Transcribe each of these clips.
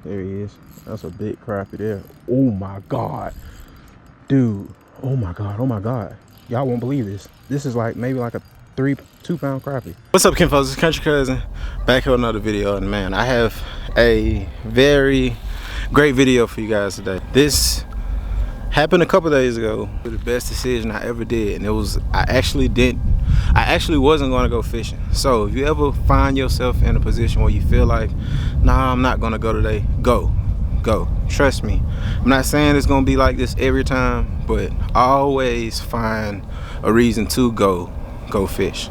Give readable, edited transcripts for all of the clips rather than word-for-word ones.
There he is. That's a big crappie there. Oh my God. Dude. Oh my God. Oh my God. Y'all won't believe this. This is like maybe like a 2-pound crappie. What's up, Ken folks? It's Country Cousin back here with another video. And man, I have a very great video for you guys today. This happened a couple days ago. The best decision I ever did, and it was I actually wasn't going to go fishing. So if you ever find yourself in a position where you feel like, nah, I'm not going to go today, go. Trust me. I'm not saying it's going to be like this every time, but always find a reason to go fish.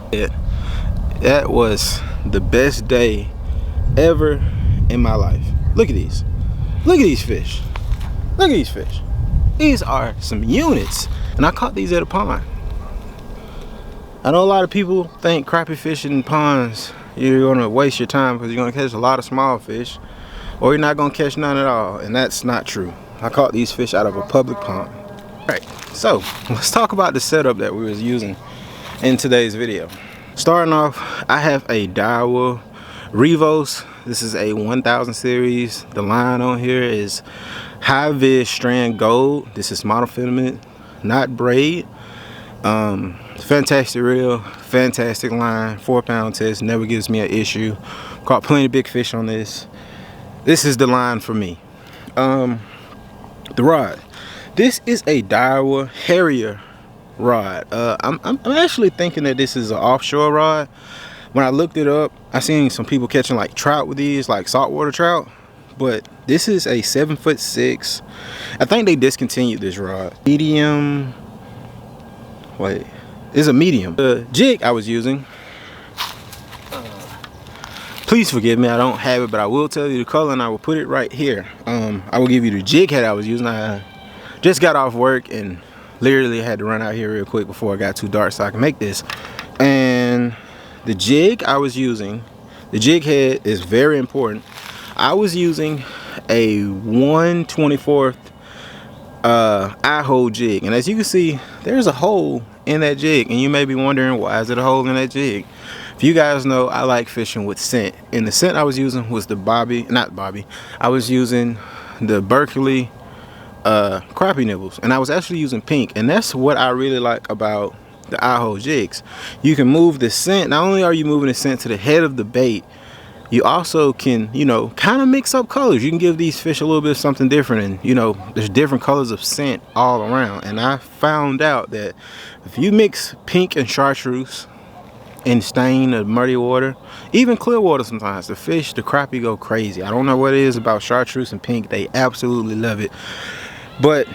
That was the best day ever in my life. Look at these fish. Look at these fish. These are some units, and I caught these at a pond. I know a lot of people think crappie fishing in ponds, you're gonna waste your time because you're gonna catch a lot of small fish, or you're not gonna catch none at all, and that's not true. I caught these fish out of a public pond. All right, so let's talk about the setup that we was using in today's video. Starting off, I have a Daiwa Revos. This is a 1000 series. The line on here is High Vis Strand Gold. This is monofilament, not braid. Fantastic reel, fantastic line, 4-pound test, never gives me an issue. Caught plenty of big fish on this. This is the line for me. The rod. This is a Daiwa Harrier rod. I'm actually thinking that this is an offshore rod. When I looked it up, I seen some people catching like trout with these, like saltwater trout. But this is a 7'6". I think they discontinued this rod. Medium. Wait, it's a medium. The jig I was using, please forgive me, I don't have it, but I will tell you the color and I will put it right here. I will give you the jig head I was using. I just got off work and literally had to run out here real quick before it got too dark so I can make this. And the jig I was using, the jig head is very important. I was using a 1/24 eye hole jig, and as you can see, there's a hole in that jig, and you may be wondering, why is it a hole in that jig? If you guys know, I like fishing with scent, and the scent I was using was the I was using the Berkeley crappie nibbles, and I was actually using pink, and that's what I really like about the eye hole jigs. You can move the scent. Not only are you moving the scent to the head of the bait, you also can, you know, kind of mix up colors. You can give these fish a little bit of something different, and you know, there's different colors of scent all around. And I found out that if you mix pink and chartreuse and stain the muddy water, even clear water, sometimes the crappie go crazy. I don't know what it is about chartreuse and pink, they absolutely love it. But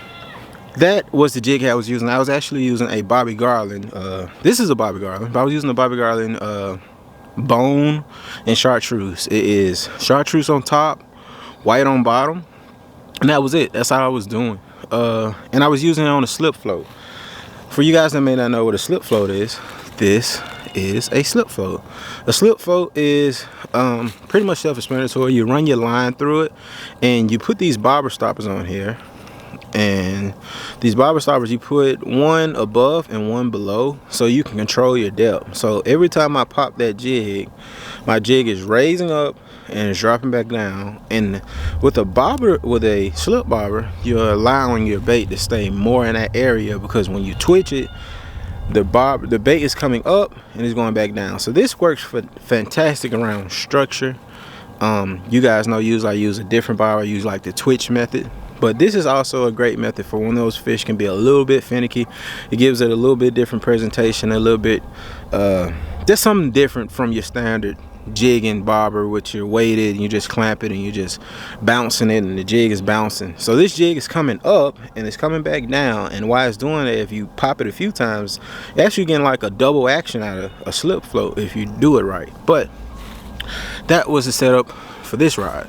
that was the jig I was using. I was actually using a Bobby Garland. This is a Bobby Garland, but I was using a Bobby Garland bone and chartreuse. It is chartreuse on top, white on bottom, and that was it. That's all I was doing. And I was using it on a slip float. For you guys that may not know what a slip float is, this is a slip float. A slip float is pretty much self-explanatory. You run your line through it, and you put these bobber stoppers on here. And these bobber stoppers, you put one above and one below so you can control your depth. So every time I pop that jig, my jig is raising up and it's dropping back down. And with a slip bobber, you're allowing your bait to stay more in that area, because when you twitch it, the bait is coming up and it's going back down. So this works fantastic around structure. You guys know, I use a different bobber. I use like the twitch method. But this is also a great method for when those fish can be a little bit finicky. It gives it a little bit different presentation, a little bit, just something different from your standard jig and bobber, which you're weighted and you just clamp it and you're just bouncing it and the jig is bouncing. So this jig is coming up and it's coming back down, and why it's doing it, if you pop it a few times, you're actually getting like a double action out of a slip float if you do it right. But that was the setup for this rod.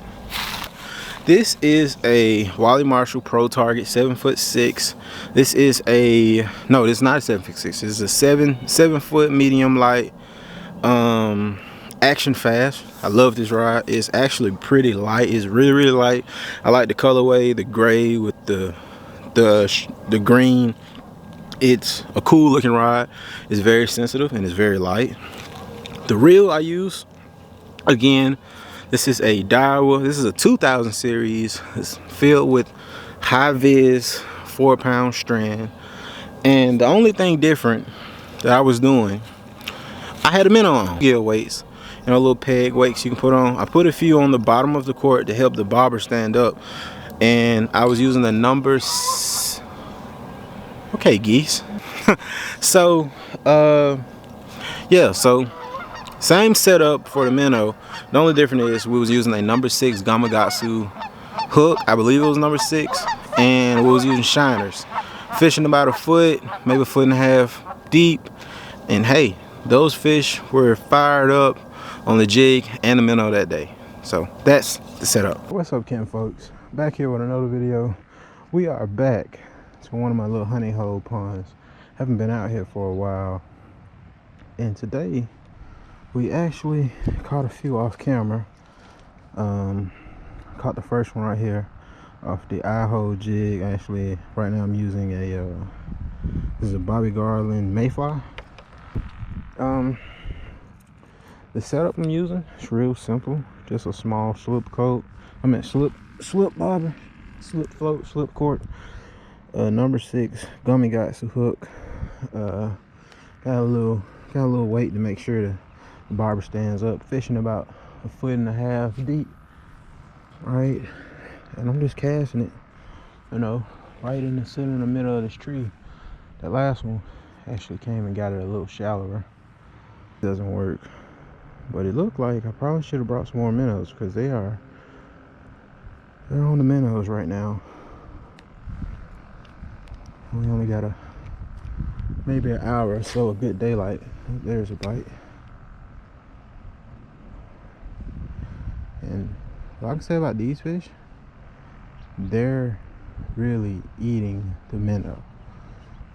This is a Wally Marshall Pro Target 7'6". This is a, no, this is not a 7'6". This is a 7 foot medium light, action fast. I love this rod. It's actually pretty light. It's really light. I like the colorway, the gray with the green. It's a cool looking rod. It's very sensitive and it's very light. The reel I use, again, This is a Daiwa. This is a 2000 series. It's filled with high vis 4-pound strand. And the only thing different that I was doing, I had a minnow on. Gill weights, you know, little peg weights you can put on. I put a few on the bottom of the court to help the bobber stand up. And I was using the numbers. Okay, geese. So, yeah, so same setup for the minnow. The only difference is we was using a number 6 Gamakatsu hook. I believe it was number 6. And we was using shiners. Fishing about a foot, maybe a foot and a half deep. And hey, those fish were fired up on the jig and the minnow that day. So that's the setup. What's up, Ken folks? Back here with another video. We are back to one of my little honey hole ponds. Haven't been out here for a while. And today we actually caught a few off camera. Caught the first one right here off the eye hole jig. Actually, right now I'm using a this is a Bobby Garland Mayfly. The setup I'm using is real simple. Just a small slip coat. I mean slip bobber, slip float, slip cord. Number 6 Gamakatsu hook. Got a little weight to make sure the bobber stands up. Fishing about a foot and a half deep, right? And I'm just casting it, you know, right in the center, in the middle of this tree. That last one actually came and got it a little shallower. Doesn't work, but it looked like I probably should have brought some more minnows, because they're on the minnows right now. We only got maybe an hour or so of good daylight. There's a bite. And what I can say about these fish, they're really eating the minnow.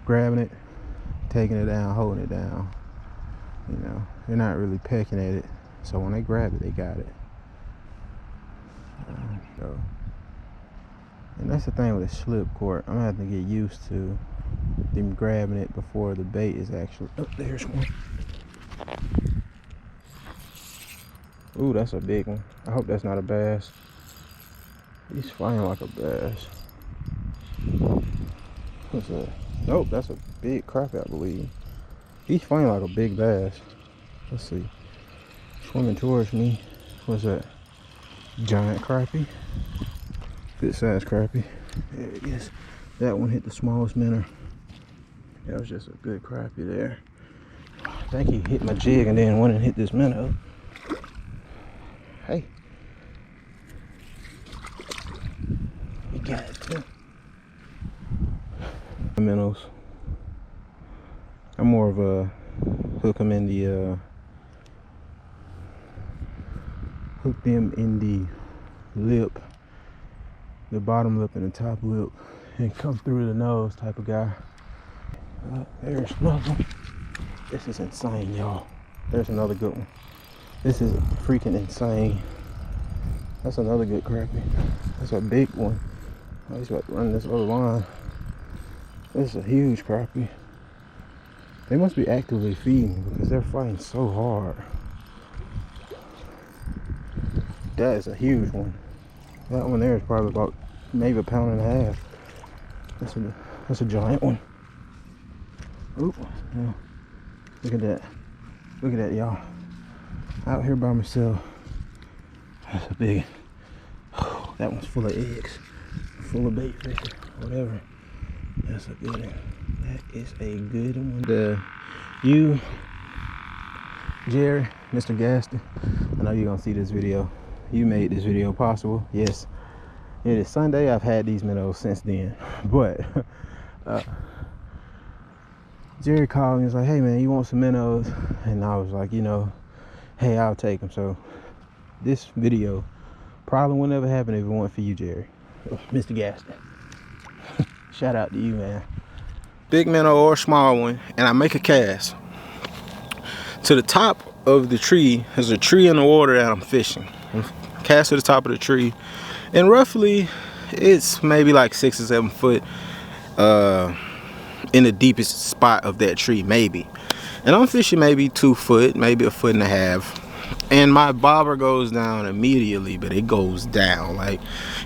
Grabbing it, taking it down, holding it down. You know, they're not really pecking at it. So when they grab it, they got it. And that's the thing with a slip cord. I'm gonna have to get used to them grabbing it before the bait is actually. Oh, there's one. Ooh, that's a big one. I hope that's not a bass. He's flying like a bass. What's that? Nope, that's a big crappie, I believe. He's flying like a big bass. Let's see. Swimming towards me. What's that? Giant crappie. Good size crappie. There it is. That one hit the smallest minnow. That was just a good crappie there. I think he hit my jig and then went and hit this minnow. Hey. You got it too. Minnows. I'm more of a hook them in the lip, the bottom lip and the top lip, and come through the nose type of guy. There's another one. This is insane, y'all. There's another good one. This is freaking insane. That's another good crappie. That's a big one. I just got to run this other line. This is a huge crappie. They must be actively feeding because they're fighting so hard. That is a huge one. That one there is probably about maybe 1.5 pounds. That's a giant one. Oop, yeah. Look at that. Look at that, y'all. Out here by myself. That's a big. Oh, that one's full of eggs. Full of bait fish. Whatever. That's a good one. That is a good one. You, Jerry, Mr. Gaston, I know you're gonna see this video. You made this video possible. Yes, it is Sunday. I've had these minnows since then, but Jerry called me and was like, hey man, you want some minnows? And I was like, you know, hey, I'll take them. So this video probably would never happen if it weren't for you, Jerry. Mr. Gaston. Shout out to you, man. Big minnow or small one, and I make a cast. To the top of the tree, there's a tree in the water that I'm fishing. I'm cast to the top of the tree, and roughly it's maybe like 6 or 7 foot in the deepest spot of that tree, maybe. And I'm fishing maybe 2 foot, maybe 1.5 foot. and my bobber goes down immediately, but it goes down. Like,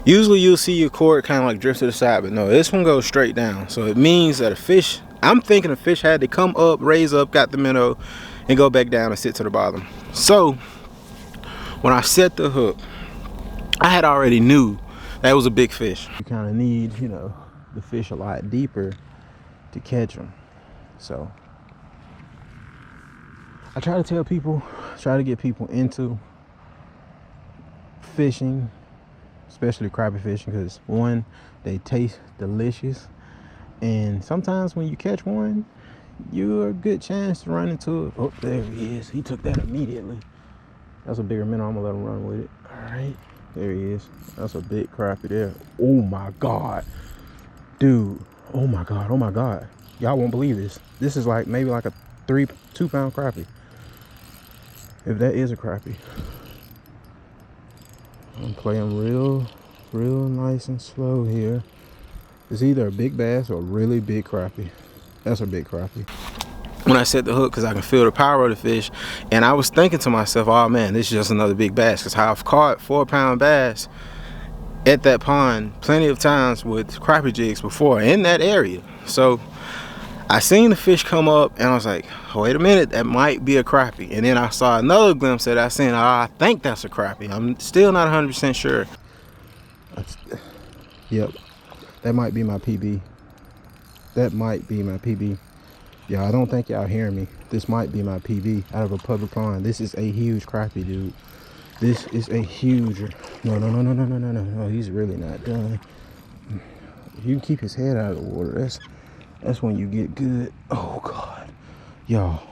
usually you'll see your cord kind of like drift to the side, but no, this one goes straight down. So it means that a fish, I'm thinking a fish had to come up, raise up, got the minnow, and go back down and sit to the bottom. So when I set the hook, I had already knew that was a big fish. You kind of need, you know, the fish a lot deeper to catch them. So I try to tell people, try to get people into fishing, especially crappie fishing, because one, they taste delicious, and sometimes when you catch one, you're a good chance to run into it. Oh, there he is. He took that immediately. That's a bigger minnow. I'm gonna let him run with it. All right, there he is. That's a big crappie there. Oh my God, dude. Oh my God, oh my God. Y'all won't believe this. This is like maybe like a 2-pound crappie. If that is a crappie. I'm playing real nice and slow here. It's either a big bass or a really big crappie. That's a big crappie. When I set the hook, because I can feel the power of the fish, and I was thinking to myself, oh man, this is just another big bass, because I've caught 4-pound bass at that pond plenty of times with crappie jigs before in that area. So I seen the fish come up, and I was like, wait a minute, that might be a crappie. And then I saw another glimpse that I seen, oh, I think that's a crappie. I'm still not 100% sure. Yep, that might be my PB. That might be my PB. Y'all, I don't think y'all hearing me. This might be my PB out of a public pond. This is a huge crappie, dude. This is a huge. No, he's really not done. If you can keep his head out of the water, that's when you get good. Oh God, y'all,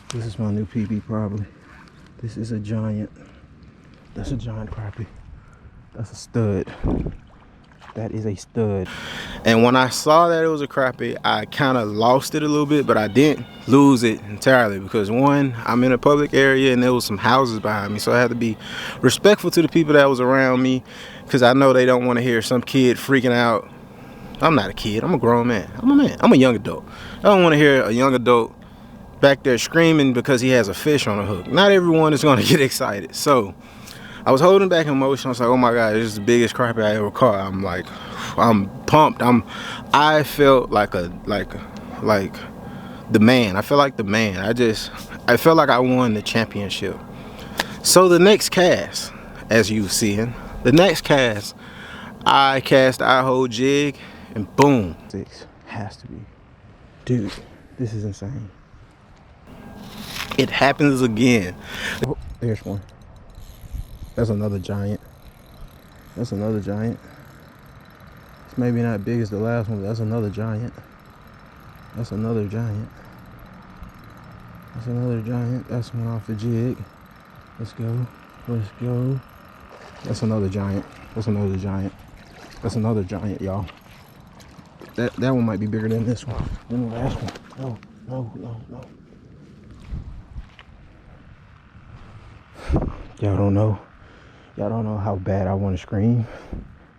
this is my new PB probably. This is a giant. That's a giant crappie. That's a stud. That is a stud. And when I saw that it was a crappie, I kind of lost it a little bit, but I didn't lose it entirely, because one, I'm in a public area and there was some houses behind me, so I had to be respectful to the people that was around me, because I know they don't want to hear some kid freaking out. I'm not a kid, I'm a grown man. I'm a man, I'm a young adult. I don't want to hear a young adult back there screaming because he has a fish on a hook. Not everyone is going to get excited. So I was holding back emotion. I was like, oh my God, this is the biggest crappie I ever caught. I'm like, I'm pumped. I felt like the man. I felt like the man. I felt like I won the championship. So the next cast, as you've seen, I cast I hold jig, and boom. 6 has to be. Dude, this is insane. It happens again. Oh, there's one. That's another giant. That's another giant. It's maybe not big as the last one, but that's another giant. That's another giant. That's another giant. That's one off the jig. Let's go. Let's go. That's another giant. That's another giant. That's another giant, y'all. That one might be bigger than this one. Than the last one. No. Y'all don't know. Y'all don't know how bad I want to scream,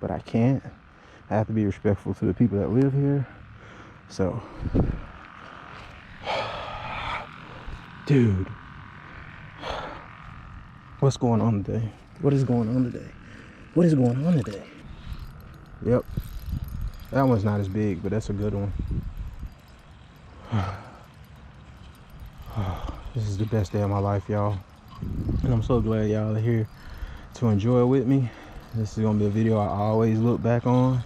but I can't. I have to be respectful to the people that live here. So, dude, what's going on today? What is going on today? What is going on today? Yep, that one's not as big, but that's a good one. This is the best day of my life, y'all, and I'm so glad y'all are here to enjoy it with me. This is gonna be a video I always look back on.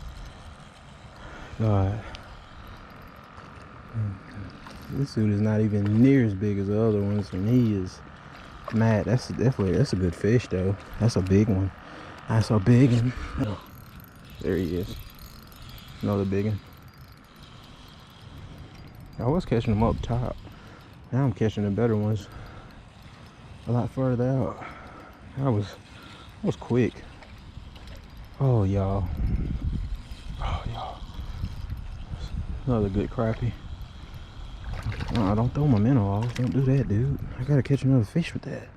God, this dude is not even near as big as the other ones, and he is mad. That's a good fish though. That's a big one. That's a big one. Oh, there he is. Another big one. I was catching them up top. Now I'm catching the better ones a lot further out. I was quick. Oh y'all. Another good crappie. Don't throw my minnow off. Don't do that, dude. I gotta catch another fish with that.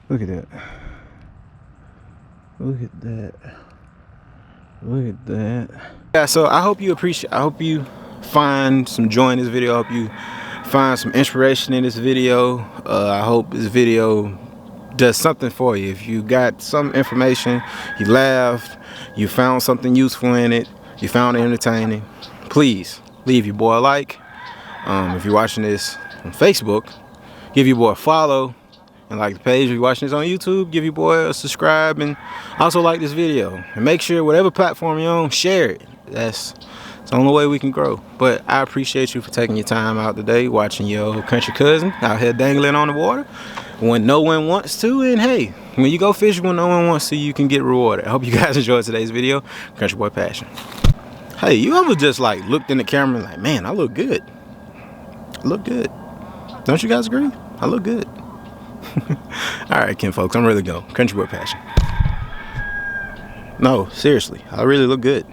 Look at that. Look at that. Look at that. Yeah, so I hope you find some joy in this video. I hope you find some inspiration in this video. I hope this video does something for you. If you got some information, you laughed, you found something useful in it, you found it entertaining, please leave your boy a like. If you're watching this on Facebook, give your boy a follow and like the page. If you're watching this on YouTube, give your boy a subscribe and also like this video. And make sure whatever platform you're on, share it. That's the only way we can grow. But I appreciate you for taking your time out today, watching your country cousin out here dangling on the water when no one wants to. And hey, when you go fishing when no one wants to, you can get rewarded. I hope you guys enjoyed today's video. Country Boy Passion. Hey, you ever just like looked in the camera and like, man, I look good. I look good. Don't you guys agree? I look good. All right, Ken folks, I'm really going. Country Boy Passion. No, seriously, I really look good.